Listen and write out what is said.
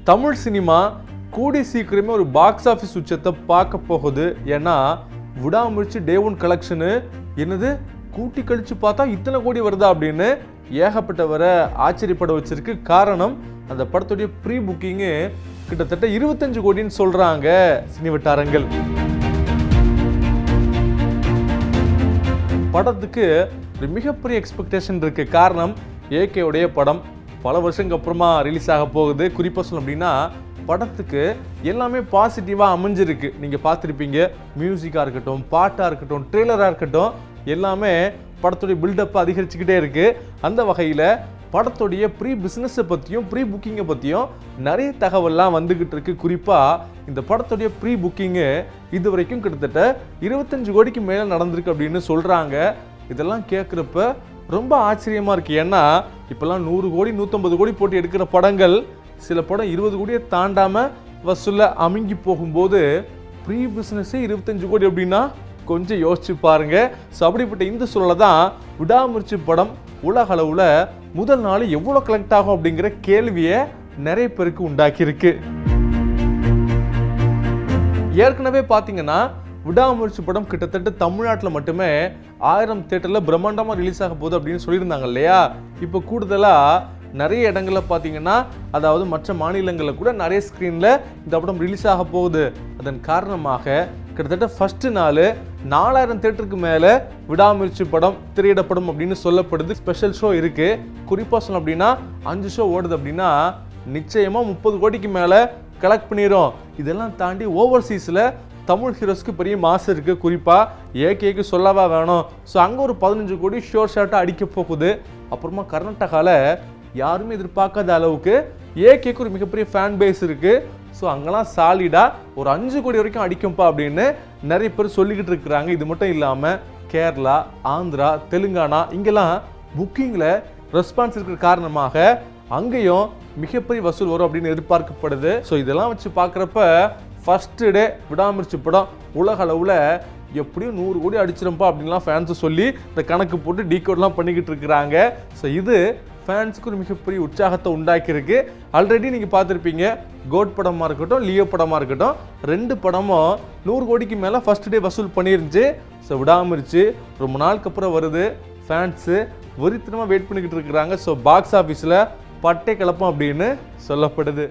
Tamil cinema கூடி சீக்கிரமே ஒரு பாக்ஸ் ஆஃபீஸ் உச்சத்தை பார்க்க போகுது. ஏன்னா விடாமுயற்சி டே 1 கலெக்ஷனு என்னது கூட்டி கழிச்சு பார்த்தா இத்தனை கோடி வருதா அப்படின்னு ஏகப்பட்டவரை ஆச்சரியப்பட வச்சிருக்கு. காரணம் அந்த படத்துடைய ப்ரீ புக்கிங்கு கிட்டத்தட்ட 25 கோடின்னு சொல்றாங்க சினி வட்டாரங்கள். படத்துக்கு ஒரு மிகப்பெரிய எக்ஸ்பெக்டேஷன் இருக்கு. காரணம் ஏகேவுடைய படம் பல வருஷங்களுக்கு அப்புறமா ரிலீஸ் ஆக போகுது. குறிப்பாக சொல்லணும் அப்படின்னா படத்துக்கு எல்லாமே பாசிட்டிவாக அமைஞ்சிருக்கு. நீங்கள் பார்த்துருப்பீங்க, மியூசிக்காக இருக்கட்டும், பாட்டாக இருக்கட்டும், ட்ரெய்லராக இருக்கட்டும், எல்லாமே படத்துடைய பில்டப்பை அதிகரிச்சுக்கிட்டே இருக்குது. அந்த வகையில் படத்துடைய ப்ரீ பிஸ்னஸை பற்றியும் ப்ரீ புக்கிங்கை பற்றியும் நிறைய தகவல்லாம் வந்துக்கிட்டு இருக்குது. குறிப்பாக இந்த படத்துடைய ப்ரீ புக்கிங்கு இது வரைக்கும் கிட்டத்தட்ட 25 கோடிக்கு மேலே நடந்திருக்கு அப்படின்னு சொல்கிறாங்க. இதெல்லாம் கேட்குறப்ப ரொம்ப ஆச்சரியமாக இருக்குது. ஏன்னா இப்போல்லாம் 100 கோடி 150 கோடி போட்டு எடுக்கிற படங்கள் சில படம் 20 கோடியை தாண்டாமல் வசூலில் அமுங்கி போகும்போது ப்ரீ பிஸ்னஸே 25 கோடி அப்படின்னா கொஞ்சம் யோசிச்சு பாருங்க. ஸோ அப்படிப்பட்ட இந்த சூழலை தான் விடாமுயற்சி படம் உலக அளவில் முதல் நாள் எவ்வளோ கலெக்ட் ஆகும் அப்படிங்கிற கேள்வியை நிறைய பேருக்கு உண்டாக்கியிருக்கு. ஏற்கனவே பார்த்தீங்கன்னா விடாமுயற்சி படம் கிட்டத்தட்ட தமிழ்நாட்டில் மட்டுமே 1000 தியேட்டரில் பிரம்மாண்டமாக ரிலீஸ் ஆக போகுது அப்படின்னு சொல்லியிருந்தாங்க இல்லையா. இப்போ கூடுதலாக நிறைய இடங்களில் பார்த்தீங்கன்னா, அதாவது மற்ற மாநிலங்களில் கூட நிறைய ஸ்க்ரீனில் இந்த படம் ரிலீஸ் ஆக போகுது. அதன் காரணமாக கிட்டத்தட்ட ஃபர்ஸ்ட் நாள் 4000 தியேட்டருக்கு மேலே விடாமுயற்சி படம் திரையிடப்படும் அப்படின்னு சொல்லப்படுது. ஸ்பெஷல் ஷோ இருக்குது. குறிப்பாக சொல்லணும் அப்படின்னா 5 ஷோ ஓடுது அப்படின்னா நிச்சயமாக 30 கோடிக்கு மேலே கலெக்ட் பண்ணிடும். இதெல்லாம் தாண்டி ஓவர்சீஸில் தமிழ் ஹீரோஸ்க்கு பெரிய மாசு இருக்குது. குறிப்பாக ஏகேக்கு சொல்லவா வேணும். ஸோ அங்கே ஒரு 15 கோடி ஷோர் ஷாட்டாக அடிக்க போகுது. அப்புறமா கர்நாடகாவில் யாருமே எதிர்பார்க்காத அளவுக்கு ஏகேக்கு ஒரு மிகப்பெரிய ஃபேன் பேஸ் இருக்குது. ஸோ அங்கெல்லாம் சாலிடாக ஒரு 5 கோடி வரைக்கும் அடிக்கும்பா அப்படின்னு நிறைய பேர் சொல்லிக்கிட்டு இருக்கிறாங்க. இது மட்டும் இல்லாமல் கேரளா, ஆந்திரா, தெலுங்கானா இங்கெல்லாம் புக்கிங்கில் ரெஸ்பான்ஸ் இருக்கிற காரணமாக அங்கேயும் மிகப்பெரிய வசூல் வரும் அப்படின்னு எதிர்பார்க்கப்படுது. ஸோ இதெல்லாம் வச்சு பார்க்குறப்ப ஃபஸ்ட்டு டே விடாமுயற்சி படம் உலக அளவில் எப்படியும் 100 கோடி அடிச்சிருப்பா அப்படின்லாம் ஃபேன்ஸை சொல்லி இந்த கணக்கு போட்டு டீகோட்லாம் பண்ணிக்கிட்டு இருக்கிறாங்க. ஸோ இது ஃபேன்ஸுக்கு ஒரு மிகப்பெரிய உற்சாகத்தை உண்டாக்கியிருக்கு. ஆல்ரெடி நீங்கள் பார்த்துருப்பீங்க, கோட் படமாக இருக்கட்டும், லியோ படமாக இருக்கட்டும், 2 படமும் 100 கோடிக்கு மேலே ஃபஸ்ட் டே வசூல் பண்ணிருந்துச்சு. ஸோ விடாமுயற்சி ரொம்ப நாளுக்கு அப்புறம் வருது. ஃபேன்ஸு வெறித்தனமாக வெயிட் பண்ணிக்கிட்டு இருக்கிறாங்க. ஸோ பாக்ஸ் ஆஃபீஸில் பட்டை கிளப்பம் அப்படின்னு சொல்லப்படுது.